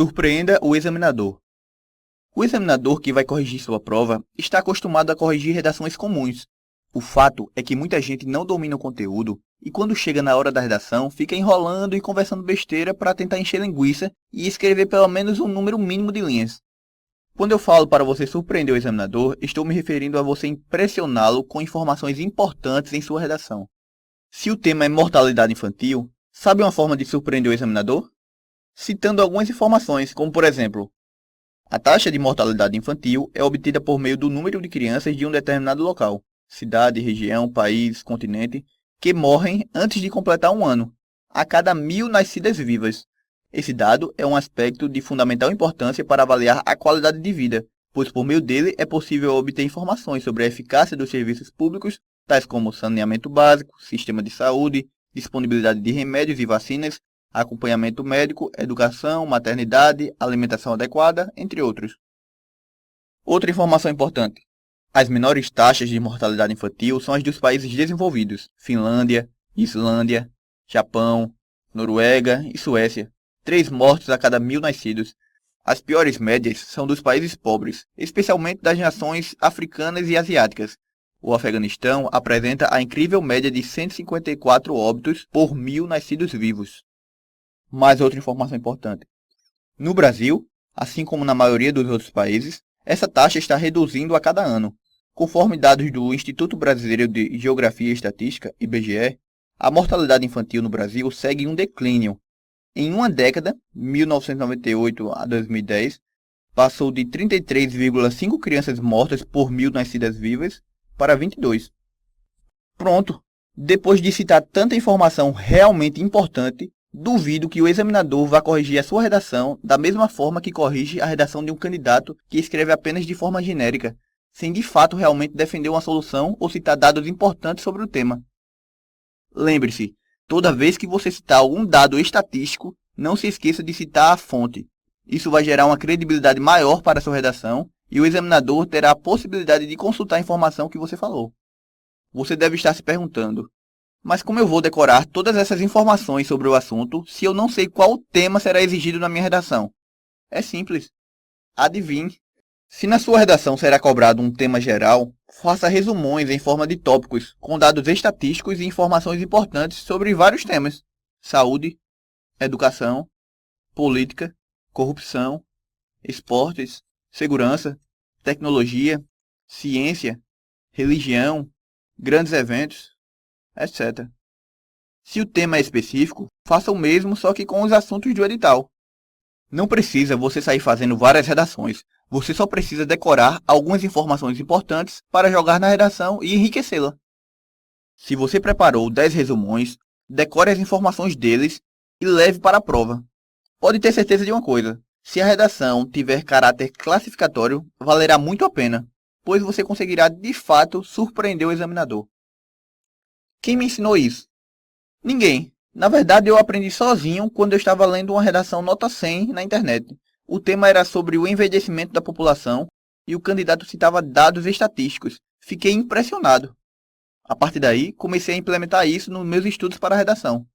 Surpreenda o examinador. O examinador que vai corrigir sua prova está acostumado a corrigir redações comuns. O fato é que muita gente não domina o conteúdo e quando chega na hora da redação fica enrolando e conversando besteira para tentar encher linguiça e escrever pelo menos um número mínimo de linhas. Quando eu falo para você surpreender o examinador, estou me referindo a você impressioná-lo com informações importantes em sua redação. Se o tema é mortalidade infantil, sabe uma forma de surpreender o examinador? Citando algumas informações, como por exemplo, a taxa de mortalidade infantil é obtida por meio do número de crianças de um determinado local, cidade, região, país, continente, que morrem antes de completar um ano, a cada 1.000 nascidas vivas. Esse dado é um aspecto de fundamental importância para avaliar a qualidade de vida, pois por meio dele é possível obter informações sobre a eficácia dos serviços públicos, tais como saneamento básico, sistema de saúde, disponibilidade de remédios e vacinas, acompanhamento médico, educação, maternidade, alimentação adequada, entre outros. Outra informação importante. As menores taxas de mortalidade infantil são as dos países desenvolvidos, Finlândia, Islândia, Japão, Noruega e Suécia, 3 mortos a cada 1.000 nascidos. As piores médias são dos países pobres, especialmente das nações africanas e asiáticas. O Afeganistão apresenta a incrível média de 154 óbitos por 1.000 nascidos vivos. Mais outra informação importante. No Brasil, assim como na maioria dos outros países, essa taxa está reduzindo a cada ano. Conforme dados do Instituto Brasileiro de Geografia e Estatística, IBGE, a mortalidade infantil no Brasil segue um declínio. Em uma década, 1998 a 2010, passou de 33,5 crianças mortas por 1.000 nascidas vivas para 22. Pronto! Depois de citar tanta informação realmente importante, duvido que o examinador vá corrigir a sua redação da mesma forma que corrige a redação de um candidato que escreve apenas de forma genérica, sem de fato realmente defender uma solução ou citar dados importantes sobre o tema. Lembre-se, toda vez que você citar algum dado estatístico, não se esqueça de citar a fonte. Isso vai gerar uma credibilidade maior para a sua redação e o examinador terá a possibilidade de consultar a informação que você falou. Você deve estar se perguntando: mas como eu vou decorar todas essas informações sobre o assunto se eu não sei qual tema será exigido na minha redação? É simples. Adivinhe. Se na sua redação será cobrado um tema geral, faça resumões em forma de tópicos, com dados estatísticos e informações importantes sobre vários temas: saúde, educação, política, corrupção, esportes, segurança, tecnologia, ciência, religião, grandes eventos, etc. Se o tema é específico, faça o mesmo, só que com os assuntos do edital. Não precisa você sair fazendo várias redações. Você só precisa decorar algumas informações importantes para jogar na redação e enriquecê-la. Se você preparou 10 resumões, decore as informações deles e leve para a prova. Pode ter certeza de uma coisa: se a redação tiver caráter classificatório, valerá muito a pena, pois você conseguirá de fato surpreender o examinador. Quem me ensinou isso? Ninguém. Na verdade, eu aprendi sozinho quando eu estava lendo uma redação nota 100 na internet. O tema era sobre o envelhecimento da população e o candidato citava dados estatísticos. Fiquei impressionado. A partir daí, comecei a implementar isso nos meus estudos para a redação.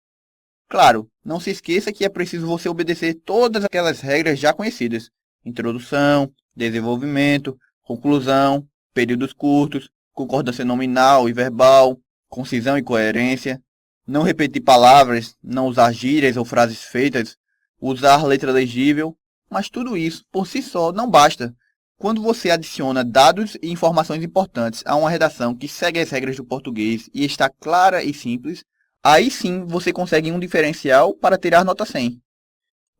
Claro, não se esqueça que é preciso você obedecer todas aquelas regras já conhecidas: introdução, desenvolvimento, conclusão, períodos curtos, concordância nominal e verbal, concisão e coerência, não repetir palavras, não usar gírias ou frases feitas, usar letra legível, mas tudo isso, por si só, não basta. Quando você adiciona dados e informações importantes a uma redação que segue as regras do português e está clara e simples, aí sim você consegue um diferencial para tirar nota 100.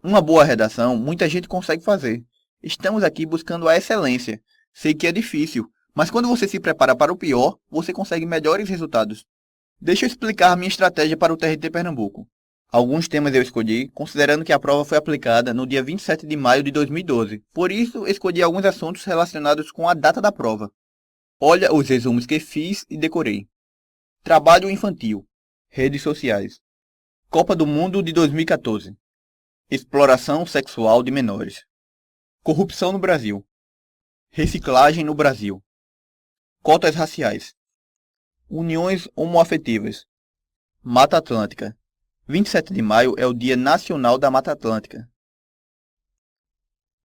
Uma boa redação, muita gente consegue fazer. Estamos aqui buscando a excelência. Sei que é difícil, mas quando você se prepara para o pior, você consegue melhores resultados. Deixa eu explicar minha estratégia para o TRT Pernambuco. Alguns temas eu escolhi, considerando que a prova foi aplicada no dia 27 de maio de 2012. Por isso, escolhi alguns assuntos relacionados com a data da prova. Olha os resumos que fiz e decorei. Trabalho infantil. Redes sociais. Copa do Mundo de 2014. Exploração sexual de menores. Corrupção no Brasil. Reciclagem no Brasil. Cotas raciais. Uniões homoafetivas. Mata Atlântica. 27 de maio é o Dia Nacional da Mata Atlântica.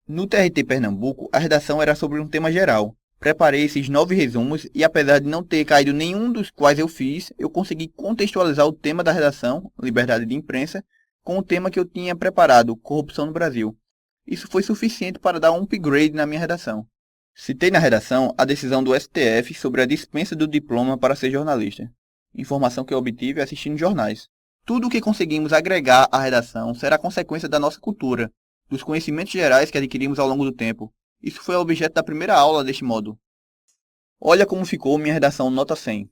No TRT Pernambuco, a redação era sobre um tema geral. Preparei esses 9 resumos e, apesar de não ter caído nenhum dos quais eu fiz, eu consegui contextualizar o tema da redação, liberdade de imprensa, com o tema que eu tinha preparado, corrupção no Brasil. Isso foi suficiente para dar um upgrade na minha redação. Citei na redação a decisão do STF sobre a dispensa do diploma para ser jornalista, informação que eu obtive assistindo jornais. Tudo o que conseguimos agregar à redação será consequência da nossa cultura, dos conhecimentos gerais que adquirimos ao longo do tempo. Isso foi objeto da primeira aula deste módulo. Olha como ficou minha redação nota 100.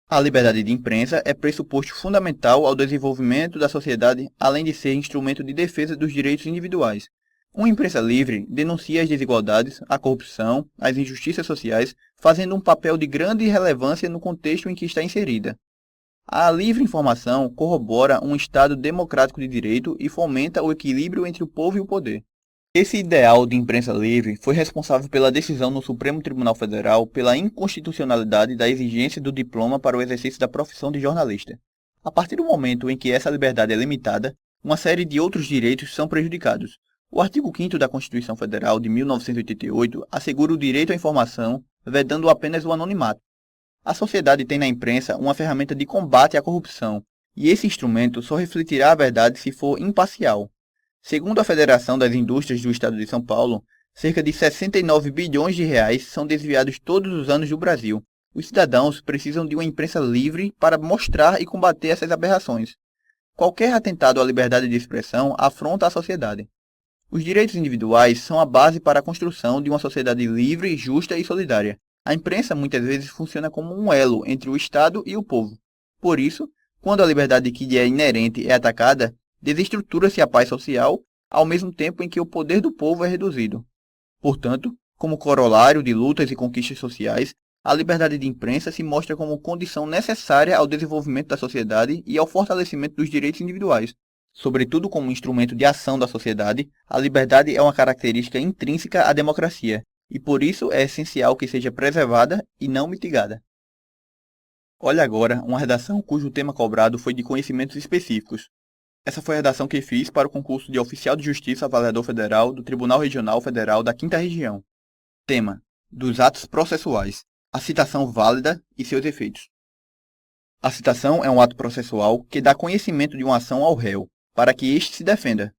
A liberdade de imprensa é pressuposto fundamental ao desenvolvimento da sociedade, além de ser instrumento de defesa dos direitos individuais. Uma imprensa livre denuncia as desigualdades, a corrupção, as injustiças sociais, fazendo um papel de grande relevância no contexto em que está inserida. A livre informação corrobora um Estado democrático de direito e fomenta o equilíbrio entre o povo e o poder. Esse ideal de imprensa livre foi responsável pela decisão no Supremo Tribunal Federal pela inconstitucionalidade da exigência do diploma para o exercício da profissão de jornalista. A partir do momento em que essa liberdade é limitada, uma série de outros direitos são prejudicados. O artigo 5º da Constituição Federal de 1988 assegura o direito à informação, vedando apenas o anonimato. A sociedade tem na imprensa uma ferramenta de combate à corrupção, e esse instrumento só refletirá a verdade se for imparcial. Segundo a Federação das Indústrias do Estado de São Paulo, cerca de 69 bilhões de reais são desviados todos os anos do Brasil. Os cidadãos precisam de uma imprensa livre para mostrar e combater essas aberrações. Qualquer atentado à liberdade de expressão afronta a sociedade. Os direitos individuais são a base para a construção de uma sociedade livre, justa e solidária. A imprensa muitas vezes funciona como um elo entre o Estado e o povo. Por isso, quando a liberdade que lhe é inerente é atacada, desestrutura-se a paz social, ao mesmo tempo em que o poder do povo é reduzido. Portanto, como corolário de lutas e conquistas sociais, a liberdade de imprensa se mostra como condição necessária ao desenvolvimento da sociedade e ao fortalecimento dos direitos individuais. Sobretudo como instrumento de ação da sociedade, a liberdade é uma característica intrínseca à democracia, e por isso é essencial que seja preservada e não mitigada. Olha agora uma redação cujo tema cobrado foi de conhecimentos específicos. Essa foi a redação que fiz para o concurso de Oficial de Justiça Avaliador Federal do Tribunal Regional Federal da 5ª Região. Tema: dos atos processuais. A citação válida e seus efeitos. A citação é um ato processual que dá conhecimento de uma ação ao réu, para que este se defenda.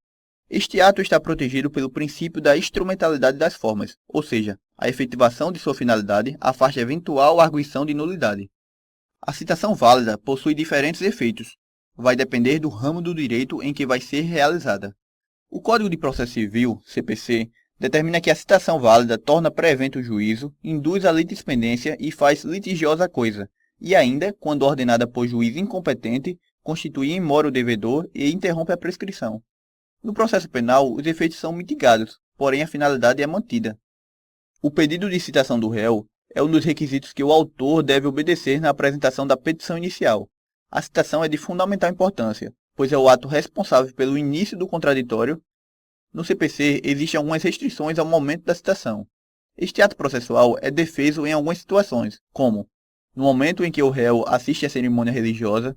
Este ato está protegido pelo princípio da instrumentalidade das formas, ou seja, a efetivação de sua finalidade afasta eventual arguição de nulidade. A citação válida possui diferentes efeitos. Vai depender do ramo do direito em que vai ser realizada. O Código de Processo Civil, CPC, determina que a citação válida torna pré-evento o juízo, induz a litispendência e faz litigiosa a coisa, e ainda, quando ordenada por juiz incompetente, constitui in mora o devedor e interrompe a prescrição. No processo penal, os efeitos são mitigados, porém a finalidade é mantida. O pedido de citação do réu é um dos requisitos que o autor deve obedecer na apresentação da petição inicial. A citação é de fundamental importância, pois é o ato responsável pelo início do contraditório. No CPC, existem algumas restrições ao momento da citação. Este ato processual é defeso em algumas situações, como no momento em que o réu assiste à cerimônia religiosa,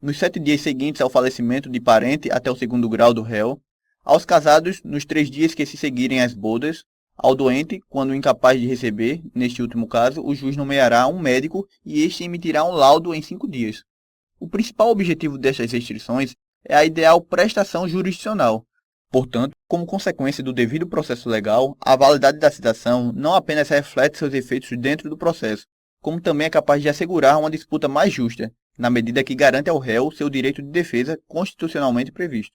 nos 7 dias seguintes ao falecimento de parente até o 2º grau do réu, aos casados nos 3 dias que se seguirem às bodas, ao doente, quando incapaz de receber, neste último caso, o juiz nomeará um médico e este emitirá um laudo em 5 dias. O principal objetivo destas restrições é a ideal prestação jurisdicional. Portanto, como consequência do devido processo legal, a validade da citação não apenas reflete seus efeitos dentro do processo, como também é capaz de assegurar uma disputa mais justa, na medida que garante ao réu seu direito de defesa constitucionalmente previsto.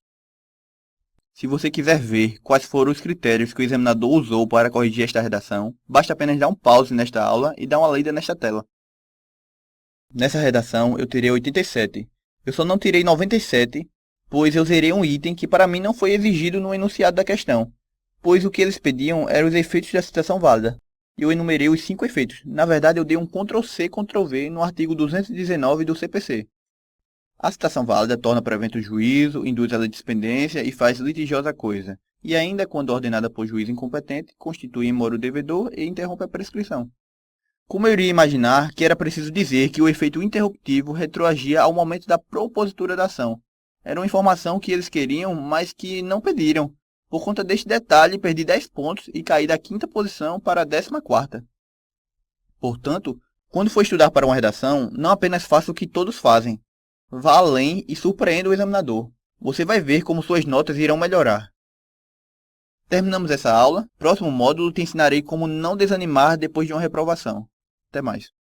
Se você quiser ver quais foram os critérios que o examinador usou para corrigir esta redação, basta apenas dar um pause nesta aula e dar uma lida nesta tela. Nessa redação eu tirei 87. Eu só não tirei 97, pois eu zerei um item que para mim não foi exigido no enunciado da questão, pois o que eles pediam eram os efeitos da citação válida. Eu enumerei os 5 efeitos. Na verdade, eu dei um Ctrl+C, Ctrl+V no artigo 219 do CPC. A citação válida torna pré-evento o juízo, induz a litispendência e faz litigiosa a coisa. E ainda, quando ordenada por juiz incompetente, constitui in mora o devedor e interrompe a prescrição. Como eu iria imaginar que era preciso dizer que o efeito interruptivo retroagia ao momento da propositura da ação. Era uma informação que eles queriam, mas que não pediram. Por conta deste detalhe, perdi 10 pontos e caí da 5ª posição para a 14ª. Portanto, quando for estudar para uma redação, não apenas faça o que todos fazem. Vá além e surpreenda o examinador. Você vai ver como suas notas irão melhorar. Terminamos essa aula. Próximo módulo te ensinarei como não desanimar depois de uma reprovação. Até mais.